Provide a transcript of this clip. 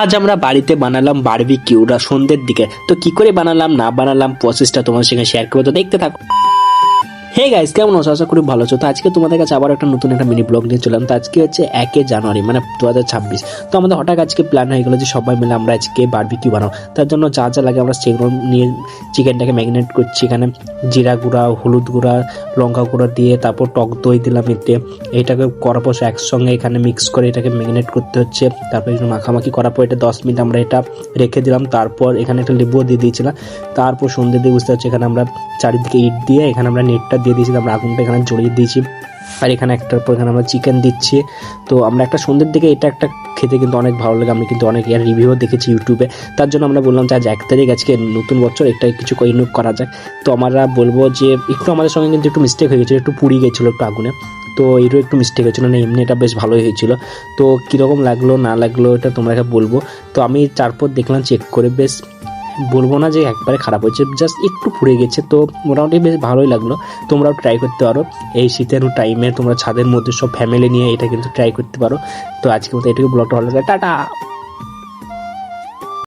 আজ আমরা বাড়িতে বানালাম বারবিকিউ সন্ধ্যের দিকে। তো কি করে বানালাম না বানালাম প্রসেসটা তোমার সঙ্গে শেয়ার করবো, তো দেখতে থাকো। হে গাইস, কেমন আছো? আশা করি ভালো আছো। তো আজকে তোমাদের কাছে আবার একটা নতুন একটা মিনি ব্লগ নিয়ে চললাম। তো আজকে হচ্ছে 1 জানুয়ারি, মানে 2026। তো আমাদের হঠাৎ আজকে প্ল্যান হয়ে গেলো যে সবাই মিলে আমরা আজকে বারবিকিউ বানাবো। তার জন্য যা যা লাগে আমরা সেগুলো নিয়ে চিকেনটাকে ম্যারিনেট করছি। এখানে জিরা গুঁড়া, হলুদ গুঁড়া, লঙ্কা গুঁড়া দিয়ে তারপর টক দই দিলাম এতে। এটাকে করার পর একসঙ্গে এখানে মিক্স করে এটাকে ম্যারিনেট করতে হচ্ছে। তারপর একটু মাখামাখি করার পর এটা 10 মিনিট আমরা এটা রেখে দিলাম। তারপর এখানে একটা লেবুও দিয়ে দিয়েছিলাম। তারপর সন্ধ্যে দিয়ে বুঝতে পারছি এখানে আমরা চারিদিকে ইট দিয়ে এখানে আমরা নেটটা দিয়ে দিয়েছি, আমরা আগুনটা এখানে জড়িয়ে দিয়েছি। আর এখানে একটার পর এখানে আমরা চিকেন দিচ্ছি। তো আমরা একটা সন্ধ্যের দিকে এটা একটা খেতে কিন্তু অনেক ভালো লাগে। আমি কিন্তু অনেক এর রিভিউ দেখেছি ইউটিউবে। তার জন্য আমরা বললাম যে আজ 1 তারিখ, আজকে নতুন বছর, একটা কিছু ইনভেট করা যায়। তো আমরা বলবো যে একটু আমাদের সঙ্গে কিন্তু একটু মিস্টেক হয়ে গেছিলো, একটু পুড়িয়ে গেছিলো একটু আগুনে। তো এটাও একটু মিস্টেক হয়েছিলো, না এমনি এটা বেশ ভালোই হয়েছিল। তো কীরকম লাগলো না লাগলো এটা তোমরা বলবো। তো আমি তারপর দেখলাম চেক করে, বেশ বলবো না যে একবারে খারাপ হয়েছে, জাস্ট একটু পুড়ে গেছে। তো মোটামুটি বেশ ভালোই লাগলো। তোমরাও ট্রাই করতে পারো এই শীতের টাইমে, তোমরা ছাদের মধ্যে সব ফ্যামিলি নিয়ে এটা কিন্তু ট্রাই করতে পারো। তো আজকে মতো এটুকু ব্লগটা ভালো লাগে, টাটা।